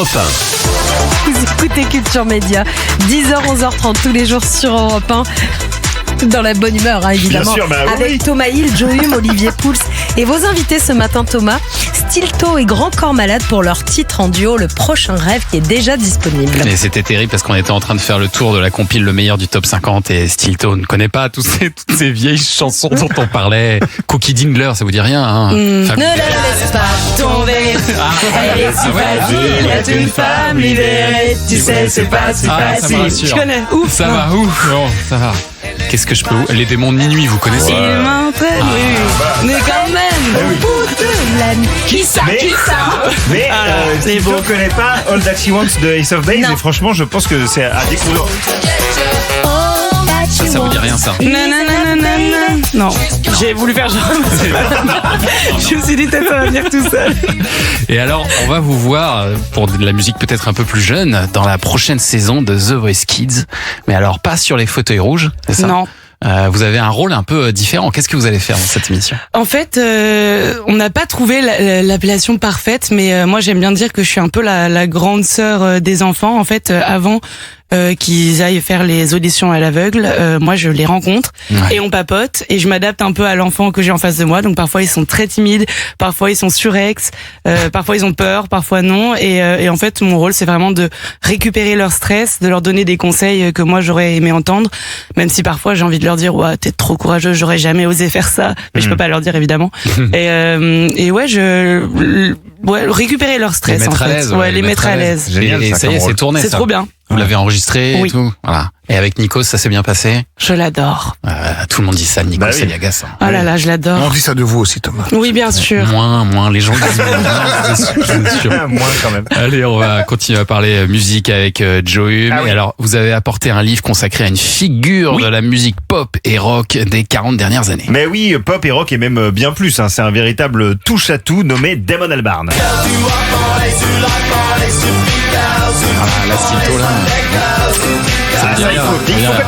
Europe 1. Vous écoutez Culture Média, 10h, 11h30 tous les jours sur Europe 1. Dans la bonne humeur, hein, évidemment. Bien sûr, bah avec oui. Thomas Hill, Joe Hume, Olivier Pouls. Et vos invités ce matin, Thomas, Stilto et Grand Corps Malade pour leur titre en duo, Le Prochain Rêve, qui est déjà disponible. Mais c'était terrible parce qu'on était en train de faire le tour de la compile Le Meilleur du Top 50 et Stilto ne connaît pas toutes ces vieilles chansons dont on parlait. Cookie Dingler, ça vous dit rien, hein? Ne Fabuleux. la laisse pas tomber. Elle est si facile d'être une femme libérée. Tu sais, c'est pas si Ah, ça me facile. rassure. Je connais. Ouf. Ça va, ouf, bon, ça va. Qu'est-ce que je peux... Les démons de minuit, vous connaissez? Il m'entraîne, oui. Mais quand même, au bout de la nuit. Qui ça? Mais Stilto ne connaît pas All That She Wants de Ace of Base Non. et franchement je pense que c'est à découvrir. Ça vous dit rien, ça? Non, j'ai voulu faire genre. Je me suis dit peut-être ça va venir tout seul. Et alors, on va vous voir pour de la musique peut-être un peu plus jeune dans la prochaine saison de The Voice Kids. Mais alors, pas sur les fauteuils rouges, c'est ça? Non. Vous avez un rôle un peu différent. Qu'est-ce que vous allez faire dans cette émission? En fait, on n'a pas trouvé l'appellation parfaite, mais moi j'aime bien dire que je suis un peu la grande sœur des enfants. En fait, avant qu'ils aillent faire les auditions à l'aveugle, moi je les rencontre et on papote et je m'adapte un peu à l'enfant que j'ai en face de moi. Donc parfois ils sont très timides, parfois ils sont surex, parfois ils ont peur, parfois non. Et en fait mon rôle c'est vraiment de récupérer leur stress, de leur donner des conseils que moi j'aurais aimé entendre, même si parfois j'ai envie de leur dire ouais t'es trop courageux, j'aurais jamais osé faire ça, mais je peux pas leur dire évidemment. Et ouais récupérer leur stress Les mettre en à fait. l'aise, Ouais, les mettre à l'aise. Génial, Et ça, ça y est, comme c'est rôle. tourné. C'est ça. trop bien. Vous l'avez enregistré Oui. et tout. Voilà. Et avec Nikos, ça s'est bien passé. Je l'adore. Tout le monde dit ça, Nikos Bah oui. Aliagas. Oh là là, je l'adore. On dit ça de vous aussi, Thomas. Oui, bien sûr. Moins, les gens disent moins, je suis sûr. Moins quand même. Allez, on va continuer à parler musique avec Joe Hume. Ah oui. Et alors, vous avez apporté un livre consacré à une figure de la musique pop et rock des 40 dernières années. Mais oui, pop et rock et même bien plus, hein. C'est un véritable touche-à-tout nommé Damon Albarn. Ah, la Stilto, là. Ça me dit Ça, rien.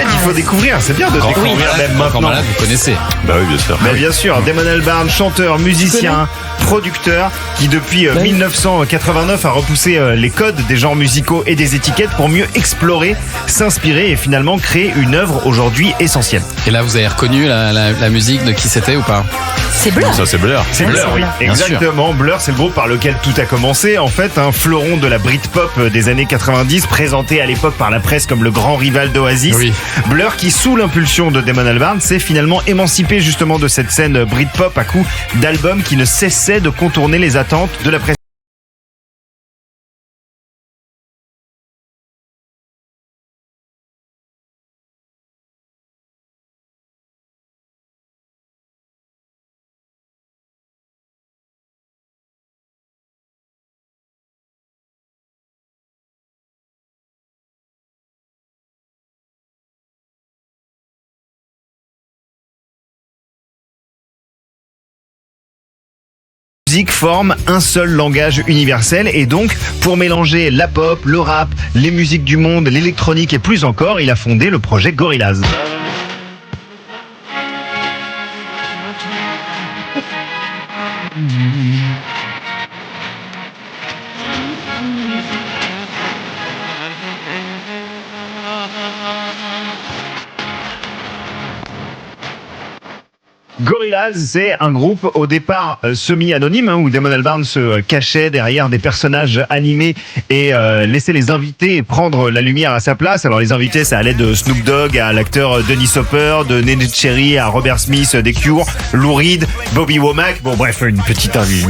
il faut découvrir, c'est bien de découvrir même Quand maintenant. malade, vous connaissez. Bah oui, bien sûr. Mais bien sûr, Damon Albarn, chanteur, musicien, producteur, qui depuis 1989 a repoussé les codes des genres musicaux et des étiquettes pour mieux explorer, s'inspirer et finalement créer une œuvre aujourd'hui essentielle. Et là, vous avez reconnu la musique de qui c'était ou pas? C'est Blur. Ça, c'est Blur. C'est Blur, oui. Bien Exactement. Blur, c'est le groupe par lequel tout a commencé. En fait, un fleuron de la Britpop des années 90, présenté à l'époque par la presse comme le grand rival d'Oasis. Oui. Blur, qui sous l'impulsion de Damon Albarn, s'est finalement émancipé justement de cette scène Britpop à coup d'albums qui ne cessaient de contourner les attentes de la presse. Musique forme un seul langage universel et donc pour mélanger la pop, le rap, les musiques du monde, l'électronique et plus encore, il a fondé le projet Gorillaz. Gorillaz, c'est un groupe au départ semi-anonyme, où Damon Albarn se cachait derrière des personnages animés et laissait les invités prendre la lumière à sa place. Alors les invités, ça allait de Snoop Dogg à l'acteur Dennis Hopper, de Nene Cherry à Robert Smith des Cure, Lou Reed, Bobby Womack. Bon bref, une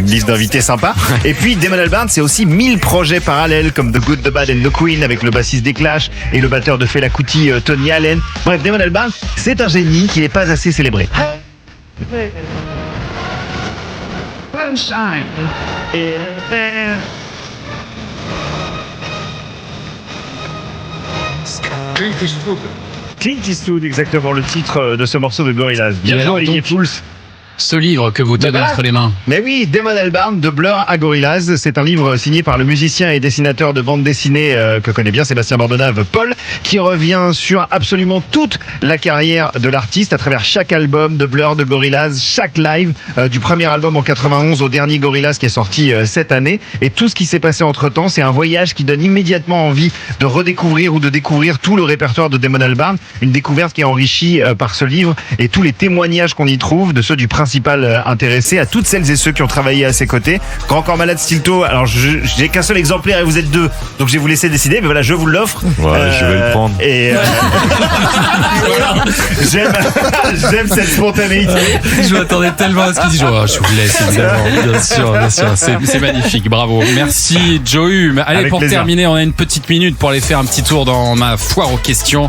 liste d'invités sympa. Et puis Damon Albarn, c'est aussi 1000 projets parallèles comme The Good, The Bad and The Queen avec le bassiste des Clash et le batteur de Fela Kuti, Tony Allen. Bref, Damon Albarn, c'est un génie qui n'est pas assez célébré. Clint Eastwood, exactement le titre de ce morceau de Gorillaz. Bien Et joué, alors, Olivier donc, Pouls. Ce livre que vous tenez Voilà. entre les mains. Mais oui, Damon Albarn, de Blur à Gorillaz, c'est un livre signé par le musicien et dessinateur de bande dessinée que connaît bien Sébastien Bordenave, Paul, qui revient sur absolument toute la carrière de l'artiste à travers chaque album de Blur, de Gorillaz, chaque live, du premier album en 91 au dernier Gorillaz qui est sorti cette année. Et tout ce qui s'est passé entre temps, c'est un voyage qui donne immédiatement envie de redécouvrir ou de découvrir tout le répertoire de Damon Albarn. Une découverte qui est enrichie par ce livre et tous les témoignages qu'on y trouve de ceux du principal intéressé, à toutes celles et ceux qui ont travaillé à ses côtés. Grand Corps Malade Stilto, alors j'ai qu'un seul exemplaire et vous êtes deux, donc je vais vous laisser décider, mais voilà, je vous l'offre. Ouais, je vais le prendre. Et j'aime cette spontanéité. Je m'attendais tellement à ce qu'il dit. Je vous laisse, évidemment. Bien sûr. C'est magnifique. Bravo. Merci, Joe. Allez, Avec pour plaisir. terminer, on a une petite minute pour aller faire un petit tour dans ma foire aux questions.